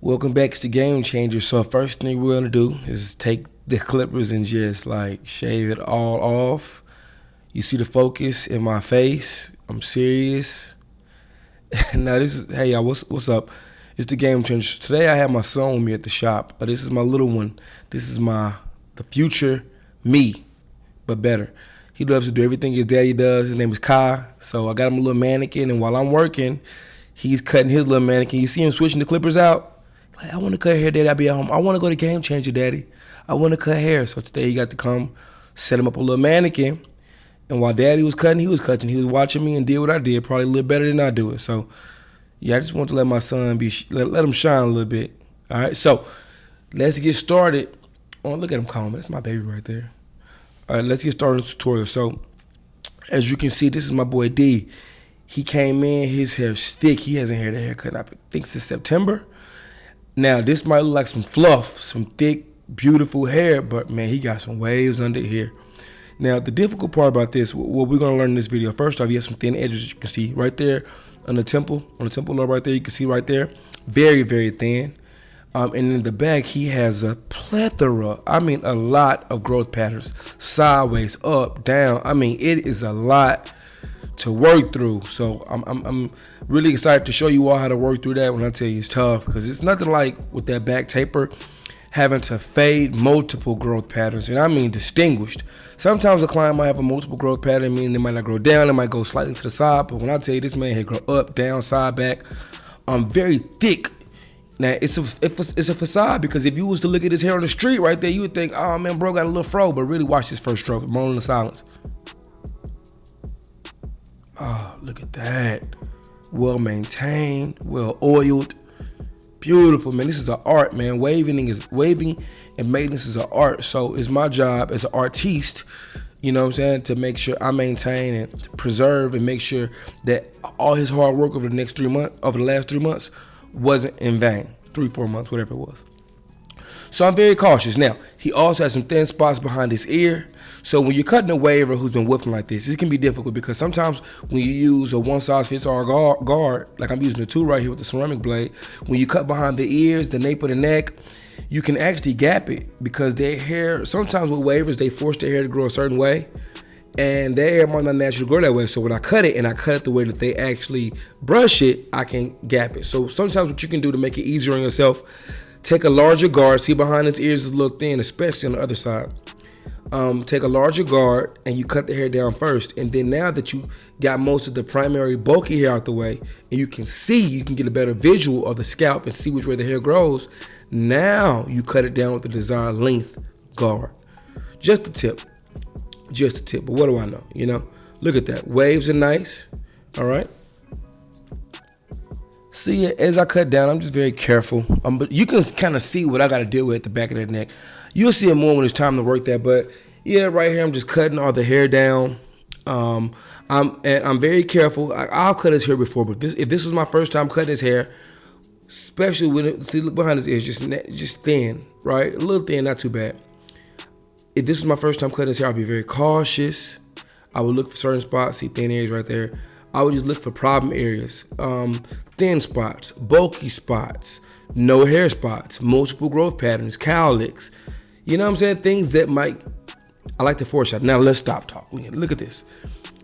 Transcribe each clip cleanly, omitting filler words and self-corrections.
Welcome back to GameChanger. So first thing we're gonna do is take the clippers and just like shave it all off. You see the focus in my face. I'm serious. Now this is, hey y'all, what's up? It's the GameChanger. Today I have my son with me at the shop. This is my little one. This is the future me, but better. He loves to do everything his daddy does. His name is Kai. So I got him a little mannequin, and while I'm working, he's cutting his little mannequin. You see him switching the clippers out? Like, I want to cut hair, Daddy. I'll be at home. I want to go to GameChanger, Daddy. I want to cut hair. So today he got to come set him up a little mannequin. And while Daddy was cutting, he was cutting. He was watching me and did what I did, probably a little better than I do it. So, yeah, I just want to let my son let him shine a little bit. All right, so let's get started. Oh, look at him calm. That's my baby right there. All right, let's get started on the tutorial. So, as you can see, this is my boy D. He came in, his hair's thick. He hasn't had a haircut, I think, since September. Now, this might look like some fluff, some thick, beautiful hair, but man, he got some waves under here. Now, the difficult part about this, what we're gonna learn in this video, first off, he has some thin edges, you can see right there on the temple lobe right there, you can see right there, very, very thin. And in the back, he has a plethora, I mean, a lot of growth patterns, sideways, up, down. I mean, it is a lot to work through. So I'm really excited to show you all how to work through that. When I tell you it's tough, because it's nothing like with that back taper having to fade multiple growth patterns, and I mean distinguished. Sometimes a client might have a multiple growth pattern, meaning they might not grow down, it might go slightly to the side, but when I tell you this man had grow up, down, side, back, very thick. Now it's a facade, because if you was to look at his hair on the street right there, you would think, oh man, bro got a little fro, but really watch this first stroke, moan in silence. Oh, look at that. Well maintained, well oiled, beautiful, man. This is an art, man. Waving and maintenance is an art. So it's my job as an artiste, you know what I'm saying, to make sure I maintain and preserve and make sure that all his hard work over the last 3 months wasn't in vain. 3-4 months, whatever it was. So I'm very cautious. Now, he also has some thin spots behind his ear. So when you're cutting a waver who's been woofing like this, it can be difficult, because sometimes when you use a one-size-fits-all guard, like I'm using the tool right here with the ceramic blade, when you cut behind the ears, the nape of the neck, you can actually gap it, because their hair, sometimes with wavers, they force their hair to grow a certain way, and their hair might not naturally grow that way. So when I cut it, and I cut it the way that they actually brush it, I can gap it. So sometimes what you can do to make it easier on yourself, take a larger guard. See, behind his ears is a little thin, especially on the other side. Take a larger guard and you cut the hair down first. And then now that you got most of the primary bulky hair out the way, and you can get a better visual of the scalp and see which way the hair grows, now you cut it down with the desired length guard. Just a tip. But what do I know? You know, look at that. Waves are nice. All right. See, as I cut down, I'm just very careful. But you can kind of see what I got to deal with at the back of the neck. You'll see it more when it's time to work that. But yeah, right here, I'm just cutting all the hair down. I'm very careful. I'll cut his hair before, but if this was my first time cutting his hair, especially when look behind his ears, just thin, right? A little thin, not too bad. If this was my first time cutting his hair, I'd be very cautious. I would look for certain spots. See thin areas right there. I would just look for problem areas, thin spots, bulky spots, no hair spots, multiple growth patterns, cowlicks. You know what I'm saying? Things that I like to foreshadow. Now let's stop talking. Look at this.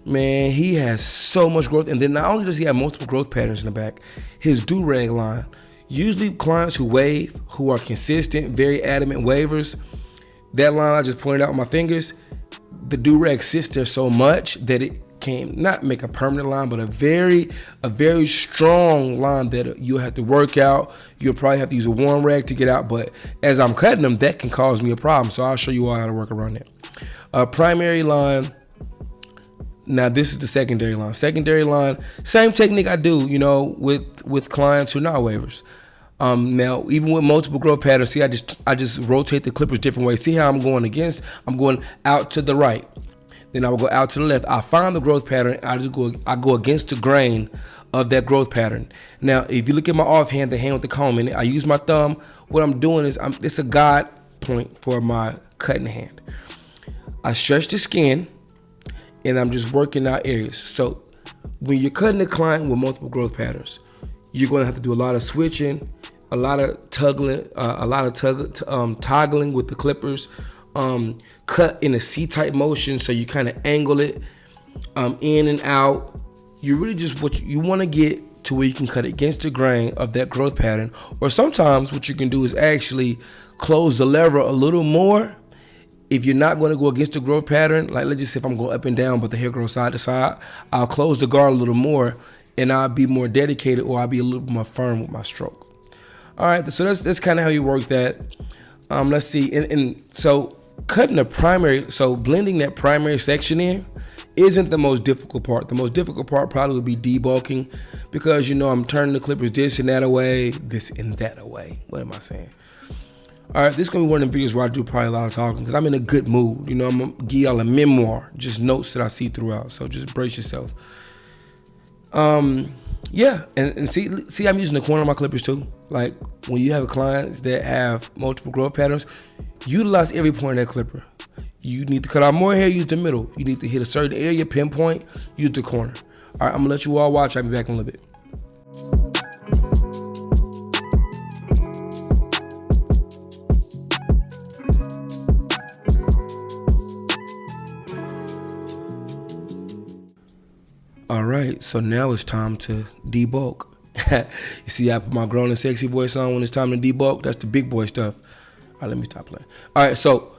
Man, he has so much growth. And then not only does he have multiple growth patterns in the back, his do-rag line. Usually clients who wave, who are consistent, very adamant wavers, that line I just pointed out with my fingers, the do-rag sits there so much that it can not make a permanent line, but a very strong line that you'll have to work out. You'll probably have to use a warm rag to get out, but as I'm cutting them, that can cause me a problem. So I'll show you all how to work around that. Primary line. Now this is the secondary line. Secondary line, same technique I do, you know, with clients who are not waivers. Now, even with multiple growth patterns, see, I just rotate the clippers different ways. See how I'm going against? I'm going out to the right. Then I will go out to the left. I find the growth pattern. I go against the grain of that growth pattern. Now, if you look at my offhand, the hand with the comb in it, I use my thumb. What I'm doing is it's a guide point for my cutting hand. I stretch the skin, and I'm just working out areas. So when you're cutting a client with multiple growth patterns, you're going to have to do a lot of switching, a lot of toggling with the clippers. Cut in a C-type motion, so you kind of angle it in and out. You really just what you want to get to where you can cut against the grain of that growth pattern. Or sometimes what you can do is actually close the lever a little more. If you're not going to go against the growth pattern, like let's just say if I'm going up and down, but the hair grows side to side, I'll close the guard a little more, and I'll be more dedicated, or I'll be a little more firm with my stroke. All right, so that's kind of how you work that. Let's see, and so cutting the primary, so blending that primary section in isn't the most difficult part. The most difficult part probably would be debulking, because I'm turning the clippers this and that away, this and that away. What am I saying? All right, this is going to be one of the videos where I do probably a lot of talking, because I'm in a good mood. I'm going to give y'all a memoir, just notes that I see throughout. So just brace yourself. Yeah, and see, I'm using the corner of my clippers too. Like when you have clients that have multiple growth patterns, utilize every point of that clipper. You need to cut out more hair, use the middle. You need to hit a certain area, pinpoint, use the corner. All right, I'm going to let you all watch. I'll be back in a little bit. All right, so now it's time to debulk. You see, I put my grown and sexy voice on when it's time to debulk. That's the big boy stuff. All right, let me stop playing. All right, so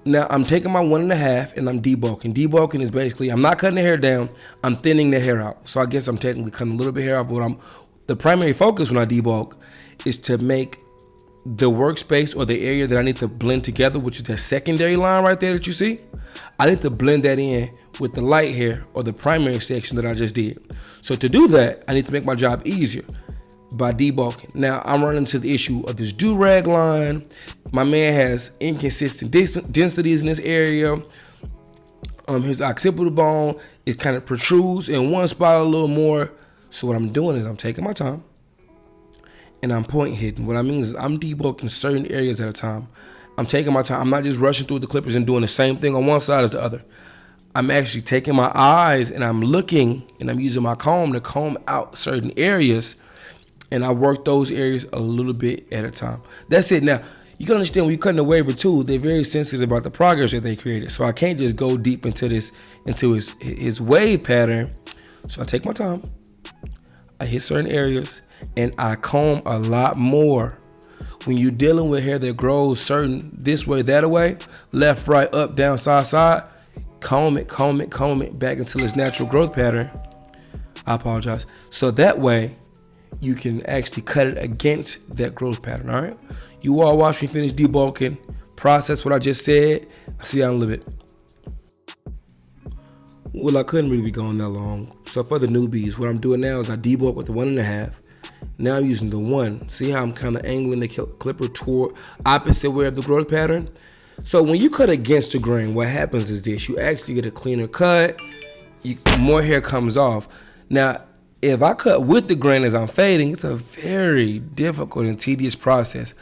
now I'm taking my 1.5 and I'm debulking. Debulking is basically, I'm not cutting the hair down, I'm thinning the hair out. So I guess I'm technically cutting a little bit of hair off, but the primary focus when I debulk is to make the workspace or the area that I need to blend together, which is that secondary line right there that you see. I need to blend that in with the light hair or the primary section that I just did. So to do that, I need to make my job easier by debulking. Now I'm running into the issue of this do-rag line. My man has inconsistent densities in this area. His occipital bone is kind of protrudes in one spot a little more. So what I'm doing is I'm taking my time and I'm point hitting. What I mean is I'm debulking certain areas at a time. I'm taking my time. I'm not just rushing through the clippers and doing the same thing on one side as the other. I'm actually taking my eyes and I'm looking and I'm using my comb to comb out certain areas, and I work those areas a little bit at a time. That's it. Now, you can understand when you're cutting a waver too, they're very sensitive about the progress that they created. So I can't just go deep into his wave pattern. So I take my time, I hit certain areas, and I comb a lot more. When you're dealing with hair that grows certain this way, that way, left, right, up, down, side, side, comb it back until its natural growth pattern. I apologize. So that way, you can actually cut it against that growth pattern, all right? You all watch me finish debulking, process what I just said. I'll see y'all in a little bit. Well, I couldn't really be going that long. So for the newbies, what I'm doing now is I debulk with the 1.5. Now I'm using the 1. See how I'm kind of angling the clipper toward opposite way of the growth pattern? So when you cut against the grain, what happens is this. You actually get a cleaner cut. More hair comes off. Now, if I cut with the grain as I'm fading, it's a very difficult and tedious process.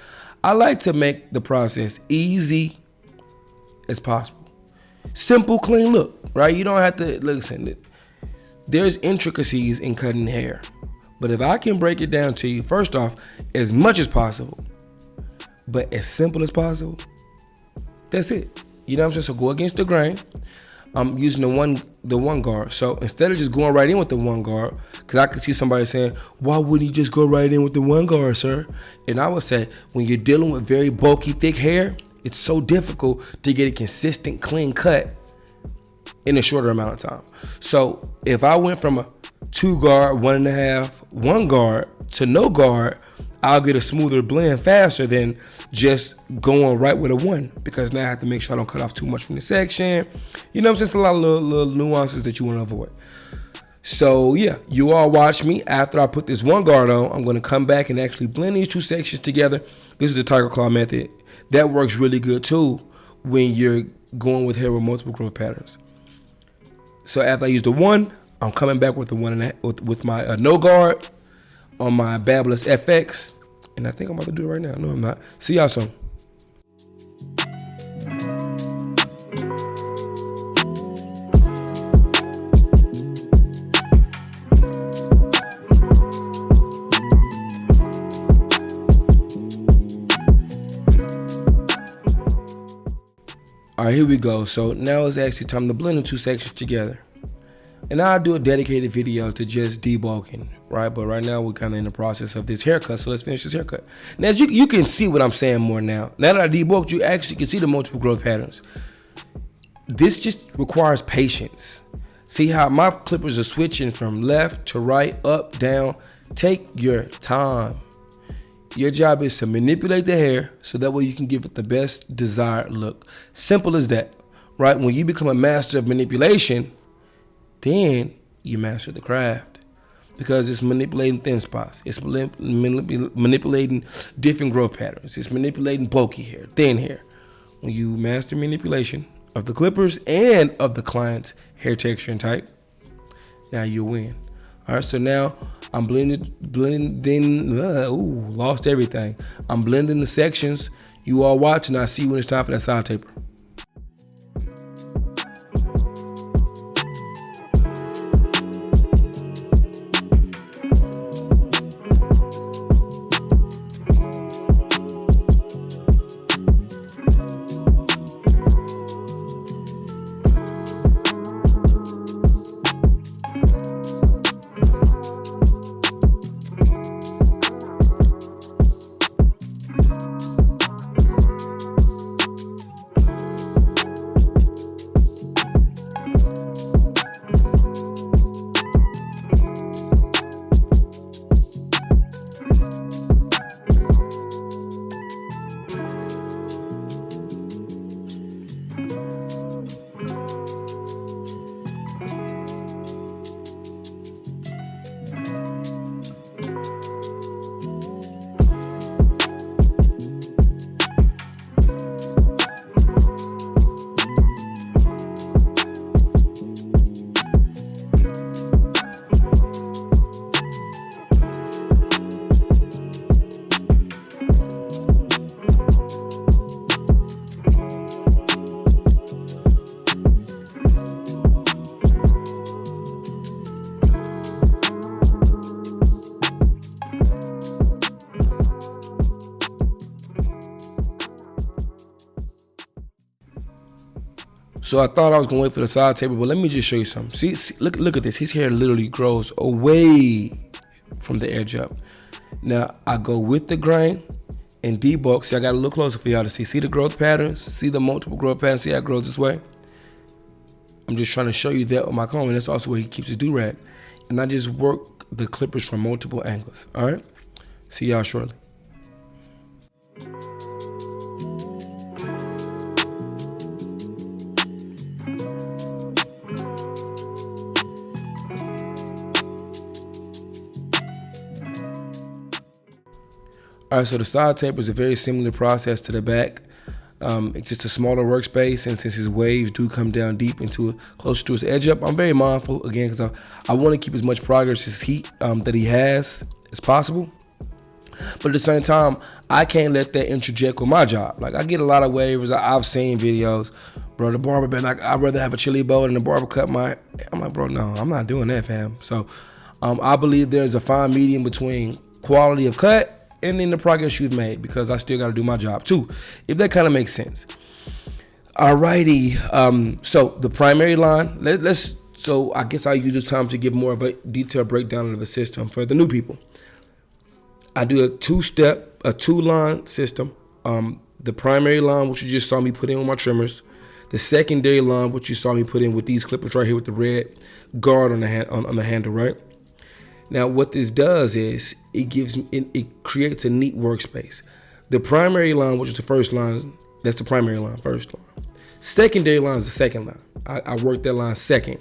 I like to make the process easy as possible. Simple, clean look, right? You don't have to, listen, there's intricacies in cutting hair. But if I can break it down to you, first off, as much as possible, but as simple as possible, that's it. You know what I'm saying? So go against the grain. I'm using the one guard. So instead of just going right in with the one guard, because I could see somebody saying, why wouldn't you just go right in with the one guard, sir? And I would say, when you're dealing with very bulky, thick hair, it's so difficult to get a consistent, clean cut in a shorter amount of time. So if I went from a 2 guard, 1.5, 1 guard to no guard, I'll get a smoother blend faster than just going right with a 1, because now I have to make sure I don't cut off too much from the section. You know, it's just a lot of little nuances that you want to avoid. So yeah, you all watch me. After I put this 1 guard on, I'm going to come back and actually blend these 2 sections together. This is the Tiger Claw method. That works really good too when you're going with hair with multiple growth patterns. So after I use the 1, I'm coming back with the 1.5 with my no guard on my Babbleless FX, and I think I'm about to do it right now. No, I'm not. See y'all soon. All right, here we go. So now it's actually time to blend the two sections together. And I'll do a dedicated video to just debulking, right? But right now we're kind of in the process of this haircut, so let's finish this haircut. Now, as you can see what I'm saying more now. Now that I debulked, you actually can see the multiple growth patterns. This just requires patience. See how my clippers are switching from left to right, up, down. Take your time. Your job is to manipulate the hair so that way you can give it the best desired look. Simple as that, right? When you become a master of manipulation, then you master the craft, because it's manipulating thin spots. It's manipulating different growth patterns. It's manipulating bulky hair, thin hair. When you master manipulation of the clippers and of the client's hair texture and type, now you win. All right, so now I'm blending, lost everything. I'm blending the sections. You all watching, I see you when it's time for that side taper. So I thought I was gonna wait for the side taper, but let me just show you something. See, look at this. His hair literally grows away from the edge up. Now I go with the grain and debulk. See, I got a little closer for y'all to see. See the growth patterns? See the multiple growth patterns? See how it grows this way? I'm just trying to show you that with my comb, and that's also where he keeps his do-rag. And I just work the clippers from multiple angles. All right? See y'all shortly. All right, so the side taper is a very similar process to the back. It's just a smaller workspace, and since his waves do come down deep into closer to his edge up, I'm very mindful again because I want to keep as much progress as that he has as possible. But at the same time, I can't let that interject with my job. Like, I get a lot of waivers. I've seen videos, bro. The barber been like, I'd rather have a chili bowl than the barber cut my. I'm like, bro, no, I'm not doing that, fam. So, I believe there's a fine medium between quality of cut and then the progress you've made, because I still got to do my job too, if that kind of makes sense. Alrighty, so the primary line, so I guess I'll use this time to give more of a detailed breakdown of the system for the new people. I do a two-line system. The primary line, which you just saw me put in with my trimmers. The secondary line, which you saw me put in with these clippers right here with the red guard on the handle, right? Now, what this does is it creates a neat workspace. The primary line, which is the first line, that's the primary line, first line. Secondary line is the second line. I work that line second.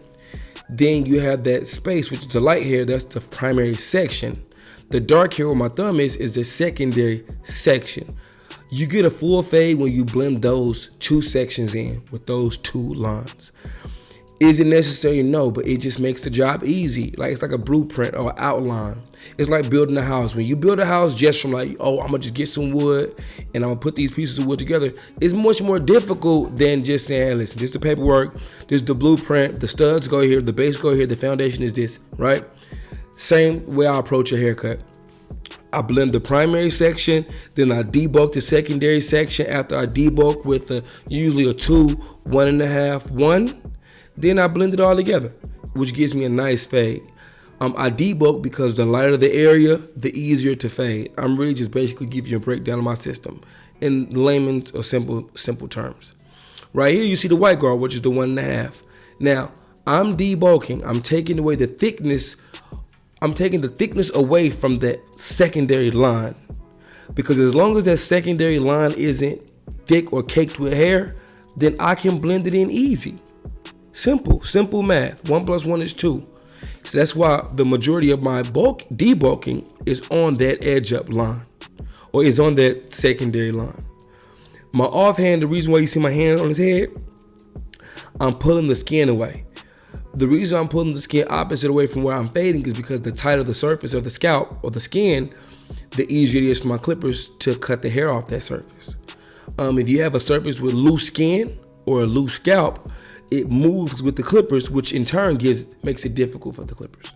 Then you have that space, which is the light hair, that's the primary section. The dark hair where my thumb is the secondary section. You get a full fade when you blend those two sections in with those two lines. Is it necessary? No, but it just makes the job easy. Like, it's like a blueprint or outline. It's like building a house. When you build a house just from like, oh, I'm gonna just get some wood and I'm gonna put these pieces of wood together, it's much more difficult than just saying, hey, listen, this is the paperwork, this is the blueprint, the studs go here, the base go here, the foundation is this, right? Same way I approach a haircut. I blend the primary section, then I debulk the secondary section after I debulk with usually a 2, 1.5, 1. Then I blend it all together, which gives me a nice fade. I debulk because the lighter the area, the easier to fade. I'm really just basically giving you a breakdown of my system in layman's or simple terms. Right here you see the white guard, which is the 1.5. Now, I'm debulking. I'm taking away the thickness. I'm taking the thickness away from that secondary line. Because as long as that secondary line isn't thick or caked with hair, then I can blend it in easy. Simple math. 1 + 1 is 2. So that's why the majority of my debulking is on that edge up line, or is on that secondary line. My offhand, the reason why you see my hand on his head, I'm pulling the skin away. The reason I'm pulling the skin opposite away from where I'm fading is because the tighter the surface of the scalp or the skin, the easier it is for my clippers to cut the hair off that surface. If you have a surface with loose skin or a loose scalp, it moves with the clippers, which in turn makes it difficult for the clippers.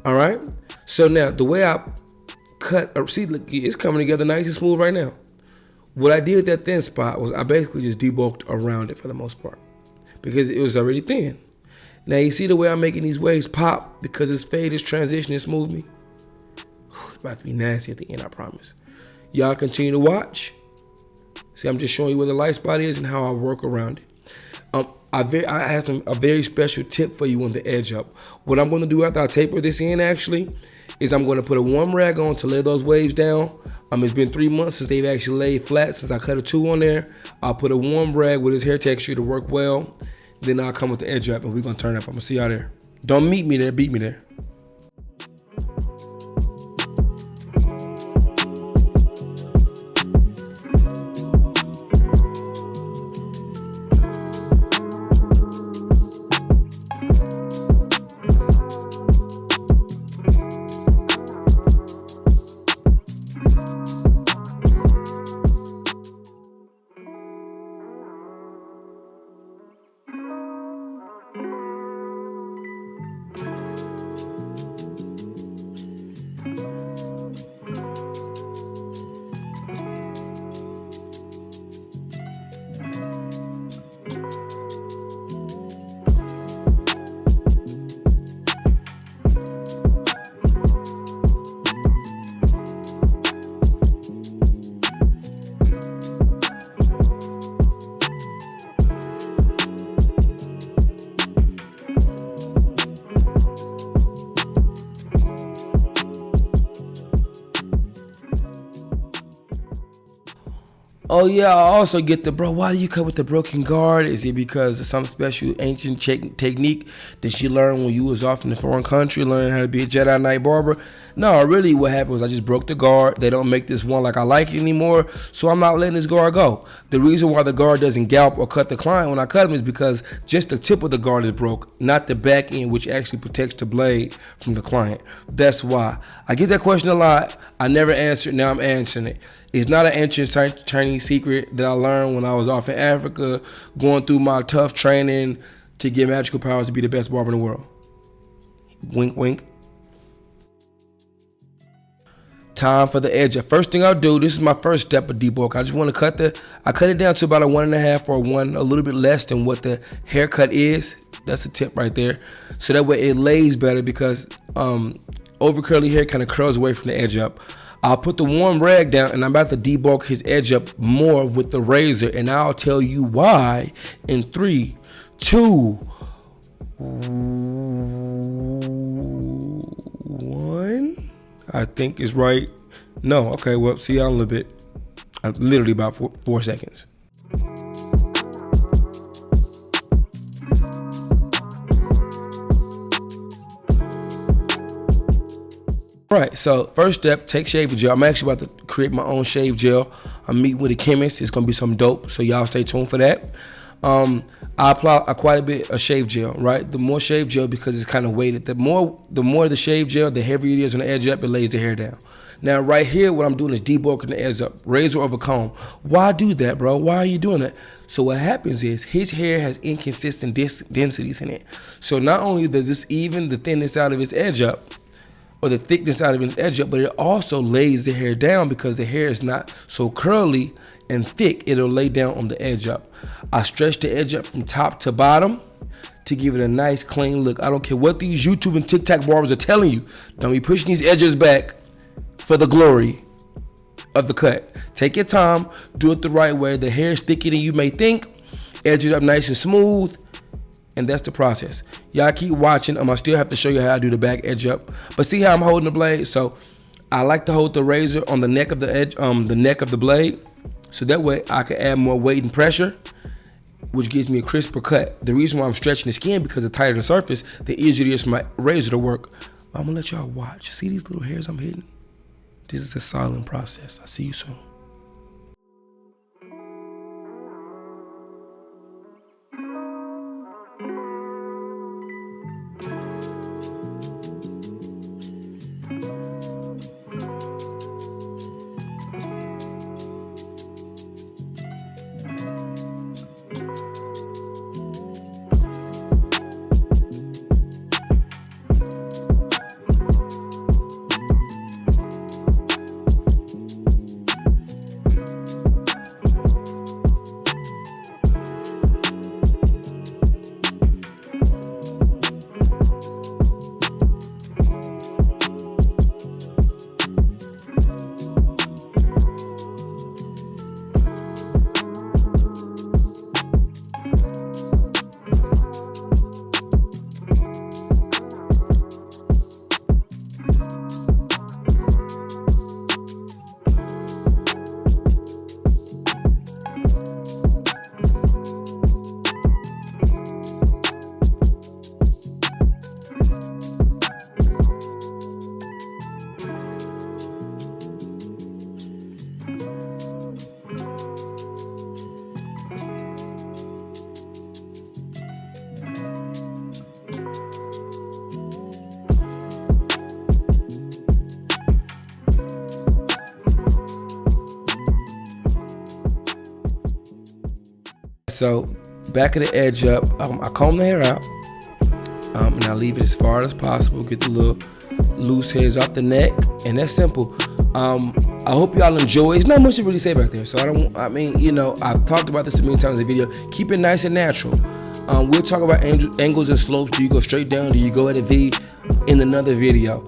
All right. So now the way I cut, see, look, it's coming together nice and smooth right now. What I did with that thin spot was I basically just debulked around it for the most part because it was already thin. Now you see the way I'm making these waves pop because this fade is transitioning smoothly. It's about to be nasty at the end, I promise. Y'all continue to watch. See, I'm just showing you where the light spot is and how I work around it. I have a very special tip for you on the edge up. What I'm going to do after I taper this in actually is I'm going to put a warm rag on to lay those waves down. It's been 3 months since they've actually laid flat since I cut a 2 on there. I'll put a warm rag with this hair texture to work well. Then I'll come with the edge up and we're going to turn up. I'm going to see y'all there. Don't meet me there, beat me there. Oh yeah, I also get why do you cut with the broken guard? Is it because of some special ancient technique that you learned when you was off in a foreign country, learning how to be a Jedi Knight barber? No, really what happened was I just broke the guard. They don't make this one like I like it anymore, so I'm not letting this guard go. The reason why the guard doesn't gallop or cut the client when I cut him is because just the tip of the guard is broke, not the back end, which actually protects the blade from the client. That's why. I get that question a lot. I never answered, now I'm answering it. It's not an ancient Chinese secret that I learned when I was off in Africa, going through my tough training to get magical powers to be the best barber in the world. Wink, wink. Time for the edge. The first thing I'll do, this is my first step of debulk. I just want to I cut it down to about a 1.5 or 1, a little bit less than what the haircut is. That's a tip right there. So that way it lays better because over curly hair kind of curls away from the edge up. I'll put the warm rag down and I'm about to debulk his edge up more with the razor, and I'll tell you why in 3, 2, 1. I think is right. No, okay, well, see y'all in a little bit. Literally about 4 seconds. Right, so first step, take shave gel. I'm actually about to create my own shave gel. I'm meeting with a chemist. It's gonna be some dope, so y'all stay tuned for that. I apply quite a bit of shave gel, right? The more shave gel, because it's kind of weighted, the more the shave gel, the heavier it is on the edge up, it lays the hair down. Now right here, what I'm doing is debulking the edge up, razor over comb. Why do that, bro? Why are you doing that? So what happens is his hair has inconsistent densities in it. So not only does this even the thinness out of his edge up, or the thickness out of an edge up, but it also lays the hair down because the hair is not so curly and thick. It'll lay down on the edge up. I stretch the edge up from top to bottom to give it a nice clean look. I don't care what these YouTube and TikTok barbers are telling you. Don't be pushing these edges back for the glory of the cut. Take your time, do it the right way. The hair is thicker than you may think. Edge it up nice and smooth, and that's the process. Y'all keep watching. I still have to show you how I do the back edge up. But see how I'm holding the blade? So I like to hold the razor on the neck of the edge, the neck of the blade, so that way I can add more weight and pressure, which gives me a crisper cut. The reason why I'm stretching the skin, because the tighter the surface, the easier it is for my razor to work. I'm gonna let y'all watch. See these little hairs I'm hitting? This is a silent process. I'll see you soon. So back of the edge up, I comb the hair out, and I leave it as far as possible. Get the little loose hairs off the neck, and that's simple. I hope y'all enjoy. It's not much to really say back there, so I've talked about this a million times in the video. Keep it nice and natural. We'll talk about angles and slopes. Do you go straight down? Do you go at a V? In another video.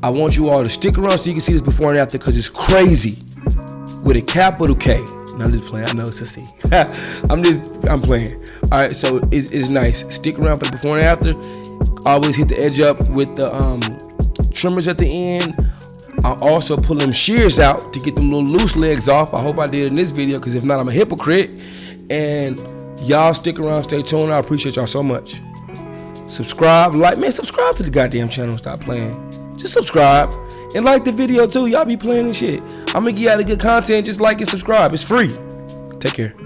I want you all to stick around so you can see this before and after, because it's crazy with a capital K. No, I'm just playing. I know it's a C. I'm playing. All right, so it's nice. Stick around for the before and after. Always hit the edge up with the trimmers at the end. I also pull them shears out to get them little loose legs off. I hope I did in this video, because if not, I'm a hypocrite. And y'all stick around, stay tuned. I appreciate y'all so much. Subscribe, like, man, subscribe to the goddamn channel. Stop playing. Just subscribe. And like the video too. Y'all be playing and shit. I'm gonna give y'all the good content. Just like and subscribe. It's free. Take care.